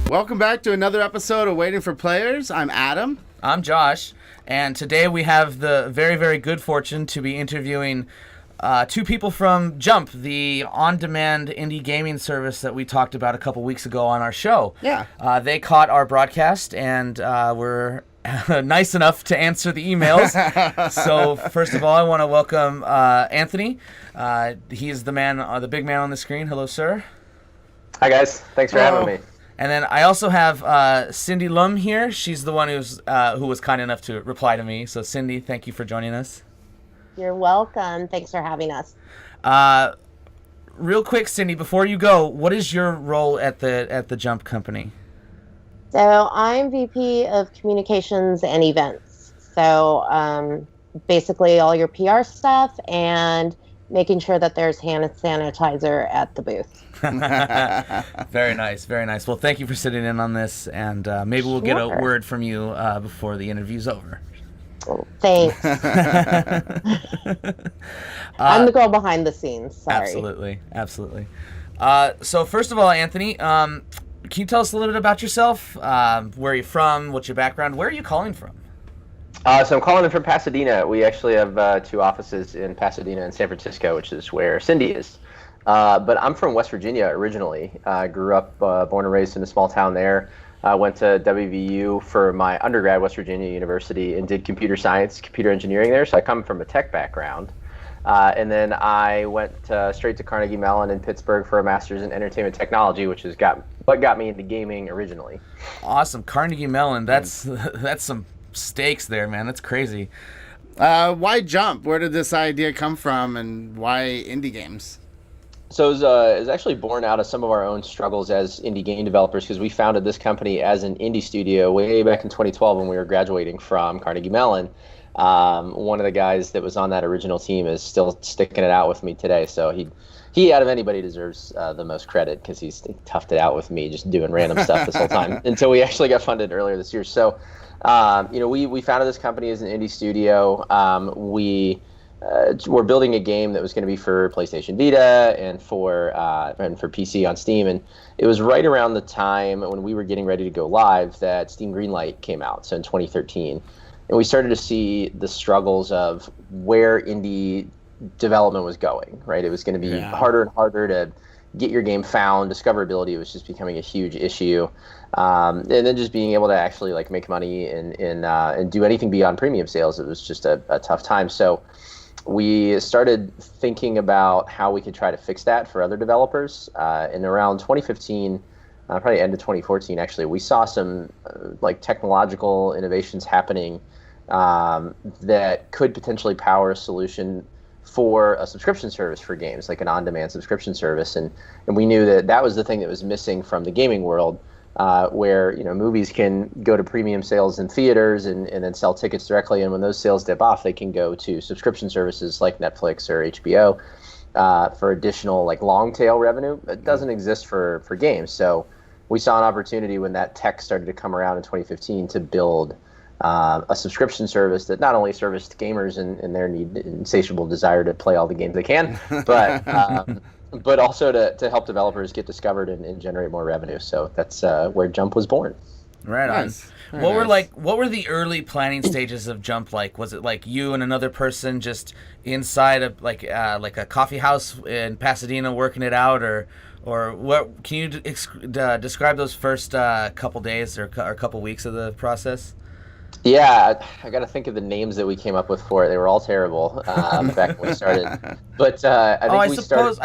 Welcome back to another episode of Waiting for Players. I'm Adam. I'm Josh, and today we have the very, very good fortune to be interviewing two people from Jump, the on-demand indie gaming service that we talked about a couple weeks ago on our show. Yeah. They caught our broadcast and were nice enough to answer the emails. So first of all, I want to welcome Anthony. He's the big man on the screen. Hello, sir. Hi, guys. Thanks for having me. And then I also have Cindy Lum here. She's the one who was kind enough to reply to me. So Cindy, thank you for joining us. You're welcome. Thanks for having us. Real quick, Cindy, before you go, what is your role at the Jump company? So I'm VP of Communications and Events. So basically all your PR stuff and making sure that there's hand sanitizer at the booth. Very nice, very nice. Well, thank you for sitting in on this, and maybe we'll get a word from you before the interview's over. Oh, thanks. I'm the girl behind the scenes. Sorry. Absolutely. So first of all, Anthony, can you tell us a little bit about yourself? Where are you from? What's your background? Where are you calling from? So I'm calling in from Pasadena. We actually have two offices in Pasadena and San Francisco, which is where Cindy is. But I'm from West Virginia originally. Grew up, born and raised in a small town there. Went to WVU for my undergrad, West Virginia University, and did computer science, computer engineering there. So I come from a tech background. And then I went straight to Carnegie Mellon in Pittsburgh for a master's in entertainment technology, which is what got me into gaming originally. Awesome. Carnegie Mellon, that's some stakes there, man. That's crazy. Why Jump? Where did this idea come from, and why indie games? So it was actually born out of some of our own struggles as indie game developers, because we founded this company as an indie studio way back in 2012 when we were graduating from Carnegie Mellon. One of the guys that was on that original team is still sticking it out with me today. So he out of anybody deserves the most credit, because he's toughed it out with me just doing random stuff this whole time until we actually got funded earlier this year. So, we founded this company as an indie studio. We're building a game that was going to be for PlayStation Vita and for PC on Steam, and it was right around the time when we were getting ready to go live that Steam Greenlight came out, so in 2013, and we started to see the struggles of where indie development was going. Right, it was going to be harder and harder to get your game found. Discoverability was just becoming a huge issue, and then just being able to actually make money and do anything beyond premium sales, it was just a tough time. So we started thinking about how we could try to fix that for other developers. And around 2015, probably end of 2014, actually, we saw some technological innovations happening that could potentially power a solution for a subscription service for games, like an on-demand subscription service. And we knew that was the thing that was missing from the gaming world, where movies can go to premium sales in theaters and then sell tickets directly, and when those sales dip off, they can go to subscription services like Netflix or HBO for additional long tail revenue. It doesn't exist for games. So we saw an opportunity when that tech started to come around in 2015 to build a subscription service that not only serviced gamers and their insatiable desire to play all the games they can, but also to help developers get discovered and generate more revenue. So that's where Jump was born. Right on. Nice. What were the early planning stages of Jump like? Was it like you and another person just inside of like a coffee house in Pasadena working it out, or what? Can you describe those first couple days or couple weeks of the process? Yeah, I got to think of the names that we came up with for it. They were all terrible back when we started. But I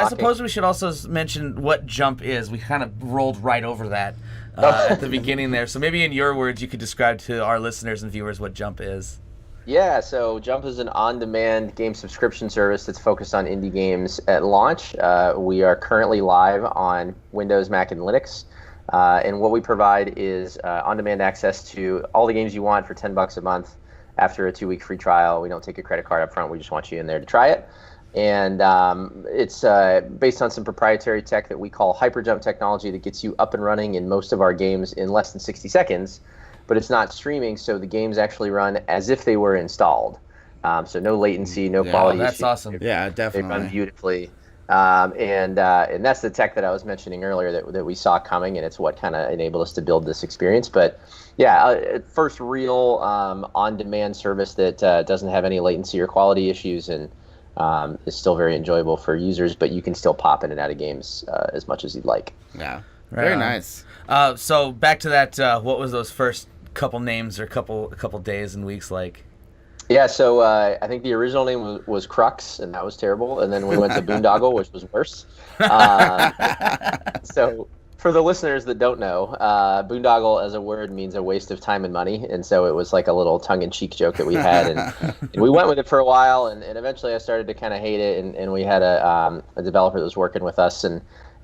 suppose we should also mention what Jump is. We kind of rolled right over that at the beginning there. So maybe in your words, you could describe to our listeners and viewers what Jump is. Yeah, so Jump is an on-demand game subscription service that's focused on indie games at launch. We are currently live on Windows, Mac, and Linux. And what we provide is on-demand access to all the games you want for $10 a month after a 2-week free trial. We don't take a credit card up front. We just want you in there to try it. And it's based on some proprietary tech that we call hyperjump technology that gets you up and running in most of our games in less than 60 seconds. But it's not streaming, so the games actually run as if they were installed. So no latency, no quality that's issues. awesome. Yeah, definitely. They run beautifully. And that's the tech that I was mentioning earlier that we saw coming, and it's what kind of enabled us to build this experience. But yeah, first real on-demand service that doesn't have any latency or quality issues, and is still very enjoyable for users, but you can still pop in and out of games as much as you'd like. Yeah, Right very on. nice. So back to that, what was those first couple names or couple days and weeks like? Yeah, so I think the original name was Crux, and that was terrible. And then we went to Boondoggle, which was worse. So for the listeners that don't know, boondoggle as a word means a waste of time and money. And so it was like a little tongue-in-cheek joke that we had. And we went with it for a while, and eventually I started to kind of hate it. And we had a developer that was working with us, and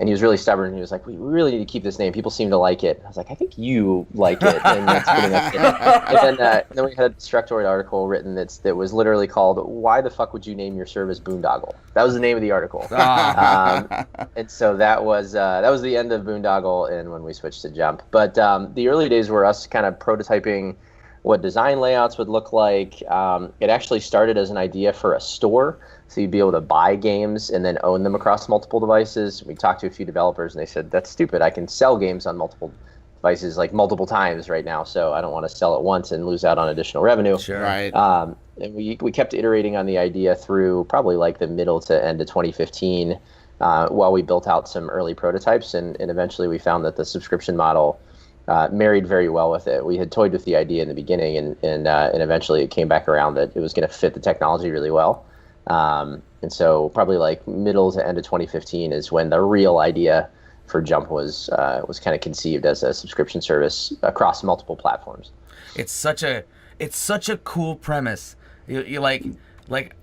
he was really stubborn. He was like, we really need to keep this name. People seem to like it. I was like, I think you like it. And that's pretty much it. And then we had a Destructoid article written that was literally called, "Why the fuck would you name your service Boondoggle?" That was the name of the article. And so that was the end of Boondoggle, and when we switched to Jump. But the early days were us kind of prototyping what design layouts would look like. It actually started as an idea for a store. So you'd be able to buy games and then own them across multiple devices. We talked to a few developers, and they said, that's stupid. I can sell games on multiple devices like multiple times right now, so I don't want to sell it once and lose out on additional revenue. Sure. Right. And we kept iterating on the idea through probably like the middle to end of 2015 while we built out some early prototypes, and eventually we found that the subscription model married very well with it. We had toyed with the idea in the beginning, and eventually it came back around that it was going to fit the technology really well. And so probably like middle to end of 2015 is when the real idea for Jump was kind of conceived as a subscription service across multiple platforms. It's such a cool premise. You like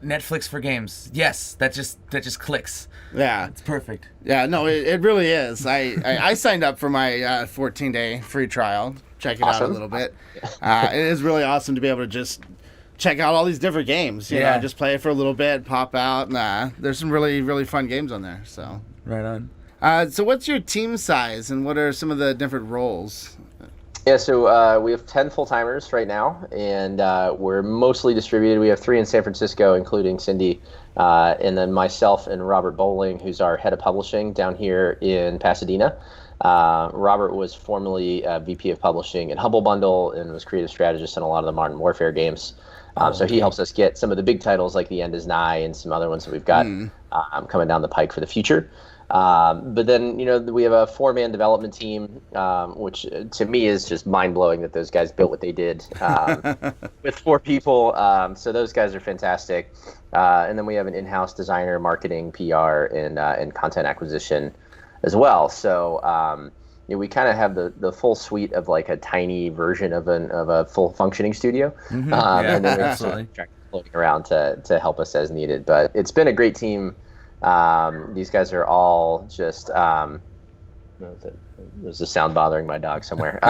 Netflix for games. Yes, that just clicks. Yeah. It's perfect. Yeah, no, it really is. I signed up for my 14-day free trial. Check it out a little bit. It is really awesome to be able to just check out all these different games. You know, just play it for a little bit, pop out. There's some really, really fun games on there. So Right on. So what's your team size, and what are some of the different roles? Yeah, so we have 10 full-timers right now, and we're mostly distributed. We have 3 in San Francisco, including Cindy, and then myself and Robert Bowling, who's our head of publishing down here in Pasadena. Robert was formerly VP of publishing at Humble Bundle and was creative strategist on a lot of the Modern Warfare games. So he helps us get some of the big titles like The End Is Nigh and some other ones that we've got coming down the pike for the future. But then, we have a 4-man development team, which to me is just mind-blowing that those guys built what they did with 4 people. So those guys are fantastic. And then we have an in-house designer, marketing, PR, and content acquisition as well. So we kind of have the full suite of like a tiny version of a full functioning studio. And then we have some contractors floating around to help us as needed. But it's been a great team. These guys are all just there's a sound bothering my dog somewhere.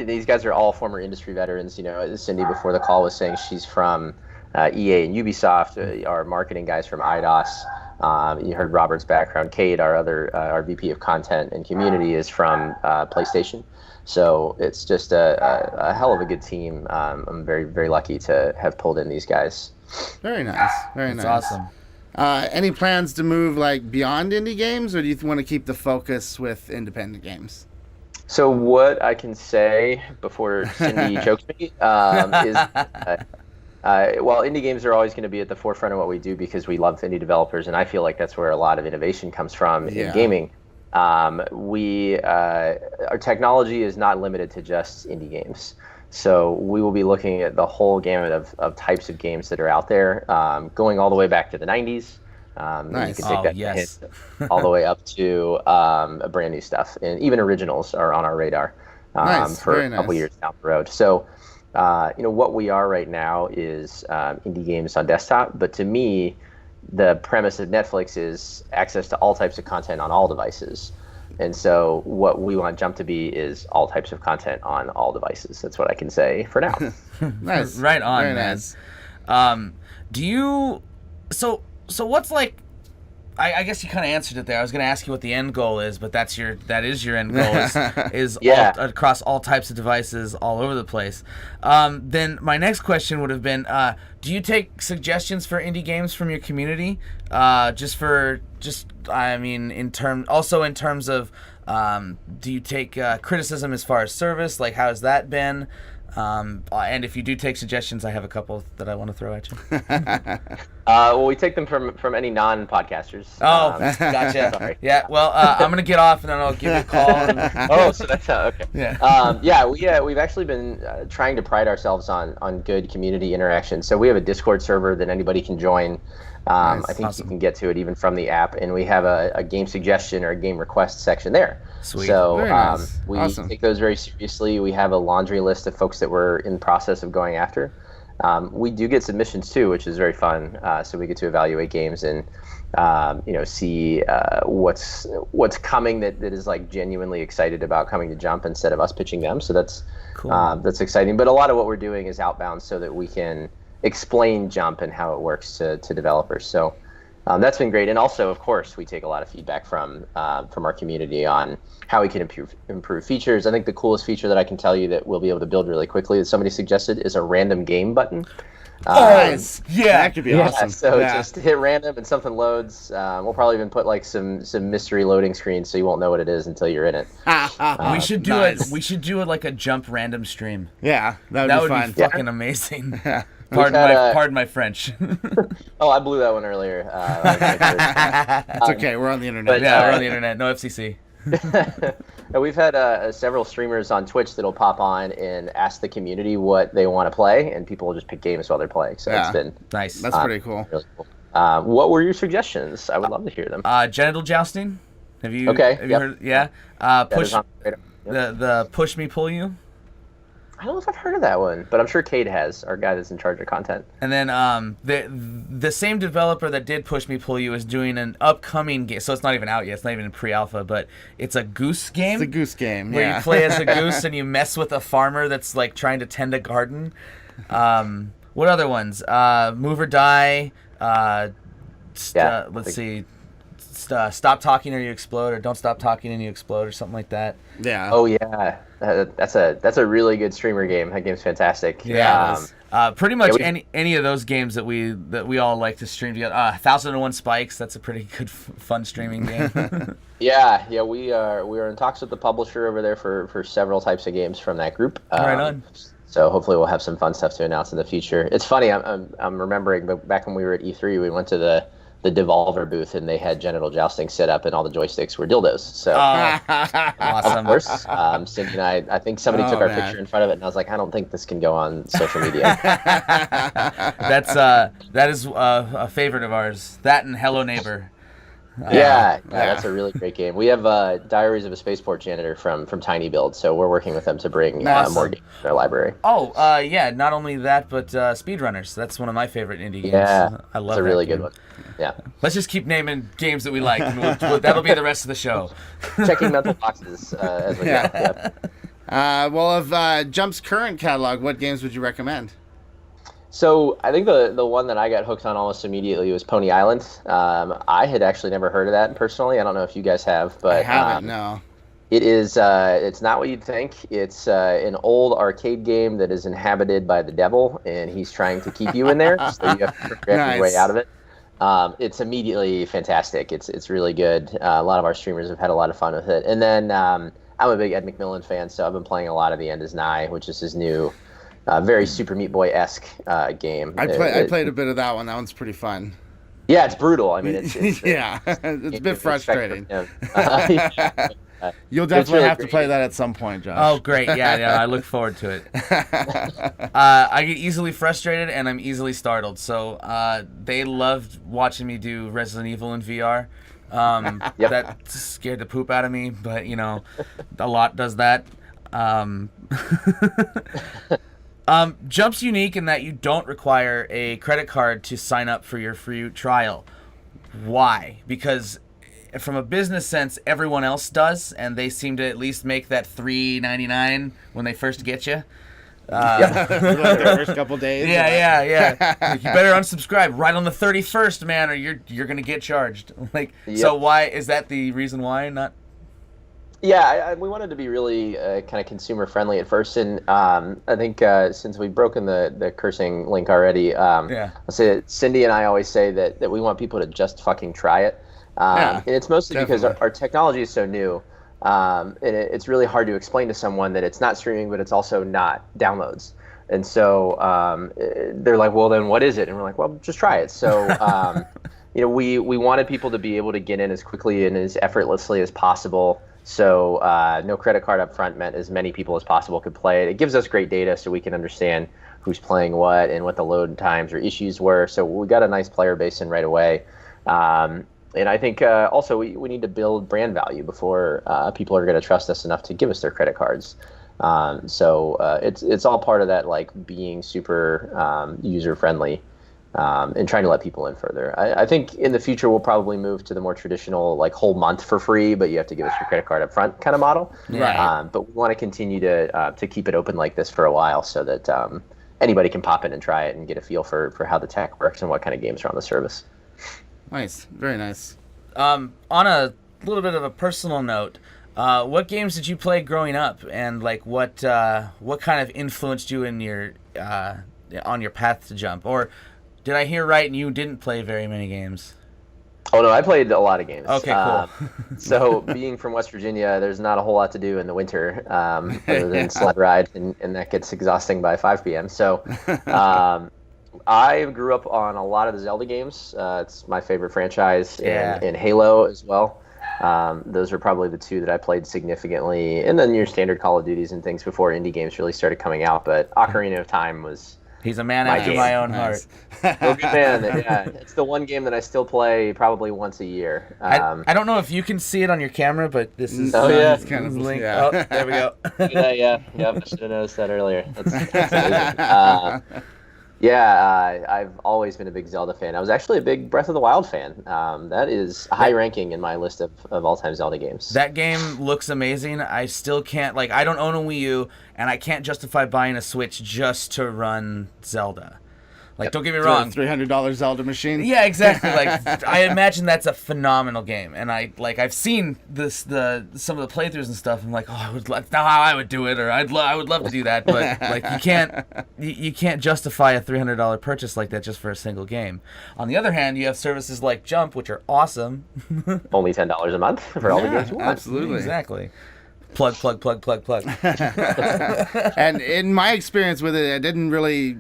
These guys are all former industry veterans. Cindy before the call was saying she's from EA and Ubisoft. Our marketing guys from IDOS. You heard Robert's background. Cade, our VP of content and community, is from PlayStation. So it's just a hell of a good team. I'm very, very lucky to have pulled in these guys. Very nice. Very nice. That's awesome. Any plans to move like beyond indie games, or do you want to keep the focus with independent games? So what I can say before Cindy chokes me is, well, indie games are always going to be at the forefront of what we do because we love indie developers, and I feel like that's where a lot of innovation comes from in gaming. Our technology is not limited to just indie games. So we will be looking at the whole gamut of types of games that are out there, going all the way back to the 90s. Nice. You can take hint all the way up to brand new stuff. And even originals are on our radar for a couple years down the road. So, what we are right now is indie games on desktop. But to me, the premise of Netflix is access to all types of content on all devices. And so what we want Jump to be is all types of content on all devices. That's what I can say for now. Nice. Right on, Very man. nice. Do you... So what's like I guess you kind of answered it there. I was going to ask you what the end goal is, but that is your end goal is across all types of devices all over the place. Then my next question would have been, do you take suggestions for indie games from your community? In terms of, do you take criticism as far as service? Like, how has that been? And if you do take suggestions, I have a couple that I want to throw at you. Well, we take them from any non-podcasters. Oh, gotcha. Sorry. Yeah, well, I'm going to get off, and then I'll give you a call. So that's okay. Yeah. We've actually been trying to pride ourselves on good community interaction. So we have a Discord server that anybody can join. Nice. I think you can get to it even from the app, and we have a game suggestion or a game request section there. Sweet. So Nice. we Awesome. take those very seriously. We have a laundry list of folks that we're in the process of going after. We do get submissions too, which is very fun. So we get to evaluate games and see what's coming that is like genuinely excited about coming to Jump instead of us pitching them. So that's cool. That's exciting. But a lot of what we're doing is outbound so that we can explain Jump and how it works to developers. So that's been great. And also, of course, we take a lot of feedback from our community on how we can improve features. I think the coolest feature that I can tell you that we'll be able to build really quickly that somebody suggested is a random game button. Nice. Yeah, that could be awesome. So just hit random and something loads. We'll probably even put like some mystery loading screens so you won't know what it is until you're in it. We should do it. We should do it like a Jump random stream. Yeah, that would be fun. Be fucking amazing. Pardon my French. Oh, I blew that one earlier. It's okay. We're on the internet. We're on the internet. No FCC. We've had several streamers on Twitch that'll pop on and ask the community what they want to play, and people will just pick games while they're playing. So it's been nice. That's pretty cool. Really cool. What were your suggestions? I would love to hear them. Genital jousting. Have you heard? Yeah. Push the push me pull you. I don't know if I've heard of that one, but I'm sure Cade has, our guy that's in charge of content. And then the same developer that did Push Me Pull You is doing an upcoming game. So it's not even out yet. It's not even in pre-alpha, but it's a Goose Game. It's a Goose Game, where you play as a goose and you mess with a farmer that's like trying to tend a garden. What other ones? Move or Die. Let's see. Stop Talking or You Explode, or Don't Stop Talking and You Explode, or something like that. Yeah. Oh yeah, that's a really good streamer game. That game's fantastic. Yeah. Pretty much any of those games that we all like to stream together. 1001 Spikes. That's a pretty good fun streaming game. Yeah. We are in talks with the publisher over there for several types of games from that group. Right on. So hopefully we'll have some fun stuff to announce in the future. It's funny. I'm remembering, but back when we were at E3, we went to the Devolver booth and they had genital jousting set up and all the joysticks were dildos. So awesome. Of course, Cindy and I think somebody took our picture in front of it and I was like, I don't think this can go on social media. That is a favorite of ours. That and Hello Neighbor. That's a really great game. We have Diaries of a Spaceport Janitor from Tiny Build, so we're working with them to bring more games to their library. Not only that, but Speedrunners. That's one of my favorite indie games. Yeah, I love it's a really good one. Yeah. Let's just keep naming games that we like, and that'll be the rest of the show. Checking mental boxes as we go. Yep. Well, of Jump's current catalog, what games would you recommend? So I think the one that I got hooked on almost immediately was Pony Island. I had actually never heard of that personally. I don't know if you guys have, but I haven't. No. It is. It's not what you'd think. It's an old arcade game that is inhabited by the devil, and he's trying to keep you in there, so you have to progress your way out of it. It's immediately fantastic. It's really good. A lot of our streamers have had a lot of fun with it. And then I'm a big Ed McMillan fan, so I've been playing a lot of The End Is Nigh, which is his new, very Super Meat Boy-esque game. I played a bit of that one. That one's pretty fun. Yeah, it's brutal. I mean, it's it's a bit frustrating. You'll definitely have to play that at some point, Josh. Oh, great. Yeah, I look forward to it. I get easily frustrated, and I'm easily startled. So they loved watching me do Resident Evil in VR. That scared the poop out of me, but, a lot does that. Jump's unique in that you don't require a credit card to sign up for your free trial. Why? Because from a business sense, everyone else does, and they seem to at least make that $3.99 when they first get you. The first couple days. Yeah. Like, you better unsubscribe right on the 31st, man, or you're gonna get charged. Like, so why is that the reason why not? Yeah, we wanted to be really kind of consumer friendly at first, and I think since we've broken the cursing link already, I'll say that Cindy and I always say that we want people to just fucking try it. And it's mostly because our technology is so new. And it's really hard to explain to someone that it's not streaming, but it's also not downloads. And so they're like, well, then what is it? And we're like, well, just try it. So, we wanted people to be able to get in as quickly and as effortlessly as possible. So no credit card up front meant as many people as possible could play it. It gives us great data so we can understand who's playing what and what the load times or issues were. So we got a nice player base in right away. And I think also we need to build brand value before people are going to trust us enough to give us their credit cards. So it's all part of that, like being super user friendly and trying to let people in further. I think in the future we'll probably move to the more traditional like whole month for free, but you have to give us your credit card up front kind of model. Right. But we want to continue to keep it open like this for a while so that anybody can pop in and try it and get a feel for how the tech works and what kind of games are on the service. Nice, very nice. On a little bit of a personal note, what games did you play growing up, and like what kind of influenced you in your on your path to Jump? Or did I hear right and you didn't play very many games? Oh no, I played a lot of games. Okay, cool. So being from West Virginia, there's not a whole lot to do in the winter other than sled ride, and that gets exhausting by 5 p.m. So. I grew up on a lot of the Zelda games. It's my favorite franchise, and Halo as well. Those are probably the two that I played significantly. And then your standard Call of Duties and things before indie games really started coming out. But Ocarina of Time was He's a man after my own heart. Oh, good man. Yeah, it's the one game that I still play probably once a year. I don't know if you can see it on your camera, but this is it's kind of link. yeah. Oh, there we go. yeah. I should have noticed that earlier. That's amazing. I've always been a big Zelda fan. I was actually a big Breath of the Wild fan. That is high ranking in my list of all-time Zelda games. That game looks amazing. I still can't, I don't own a Wii U, and I can't justify buying a Switch just to run Zelda. Don't get me wrong. $300 Zelda machine. Yeah, exactly. I imagine that's a phenomenal game, and I've seen some of the playthroughs and stuff. I'm like, that's not how I would do it, or I would love to do that, but you can't justify a $300 purchase like that just for a single game. On the other hand, you have services like Jump, which are awesome. Only $10 a month for all the games you want. Absolutely, exactly. Plug. And in my experience with it, I didn't really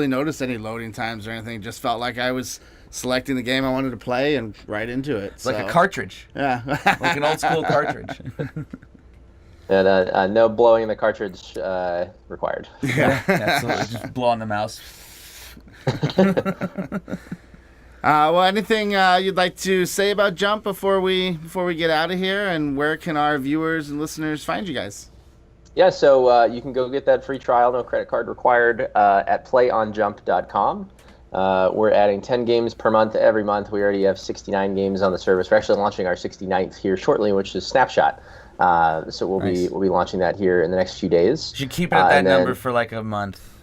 notice any loading times or anything. It just felt like I was selecting the game I wanted to play and right into it. It's like a cartridge. Yeah. Like an old school cartridge. And no blowing the cartridge required. Yeah, absolutely. Just blow on the mouse. Well, anything you'd like to say about Jump before we get out of here? And where can our viewers and listeners find you guys? Yeah, so you can go get that free trial, no credit card required, at playonjump.com. We're adding 10 games per month every month. We already have 69 games on the service. We're actually launching our 69th here shortly, which is Snapshot. So we'll be launching that here in the next few days. You should keep it at that number for like a month.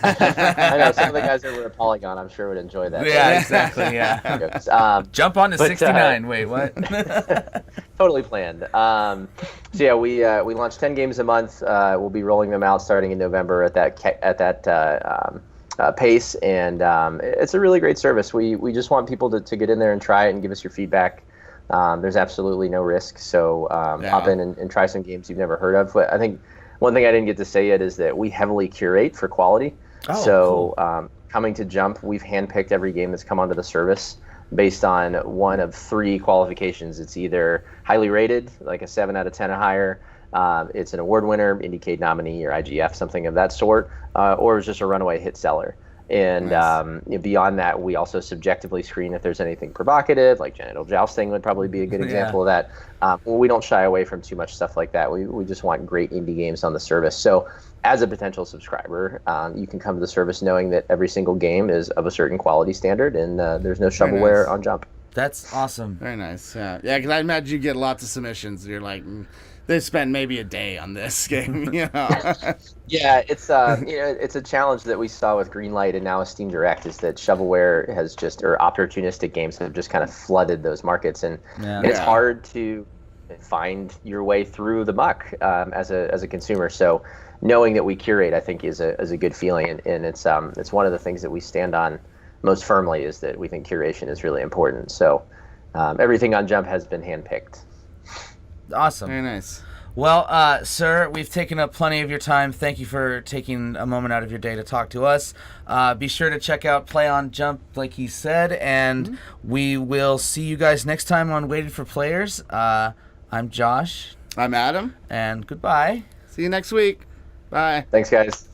I know some of the guys over at Polygon, I'm sure, would enjoy that. Yeah, exactly. Yeah. Jump on to 69. Wait, what? Totally planned. We launch 10 games a month. We'll be rolling them out starting in November at that pace, and it's a really great service. We just want people to get in there and try it and give us your feedback. There's absolutely no risk, so hop in and try some games you've never heard of. But I think one thing I didn't get to say yet is that we heavily curate for quality. Cool. Coming to Jump, we've handpicked every game that's come onto the service based on one of 3 qualifications. It's either highly rated, like a 7 out of 10 or higher. It's an award winner, Indiecade nominee, or IGF, something of that sort, or it's just a runaway hit seller. And nice. Beyond that, we also subjectively screen if there's anything provocative, like genital jousting would probably be a good example of that. We don't shy away from too much stuff like that. We just want great indie games on the service. So as a potential subscriber, you can come to the service knowing that every single game is of a certain quality standard, and there's no shovelware on Jump. That's awesome. Very nice. Yeah, because I imagine you get lots of submissions. You're like, they spend maybe a day on this game. Yeah, it's it's a challenge that we saw with Greenlight and now with Steam Direct is that shovelware has or opportunistic games have just kind of flooded those markets, and it's hard to find your way through the muck as a consumer. So knowing that we curate, I think, is a good feeling, and it's one of the things that we stand on most firmly is that we think curation is really important. So everything on Jump has been handpicked. Awesome. Very nice. Well, sir, we've taken up plenty of your time. Thank you for taking a moment out of your day to talk to us. Be sure to check out Play on Jump, like he said, and we will see you guys next time on Waiting for Players. I'm Josh. I'm Adam. And goodbye. See you next week. Bye. Thanks, guys.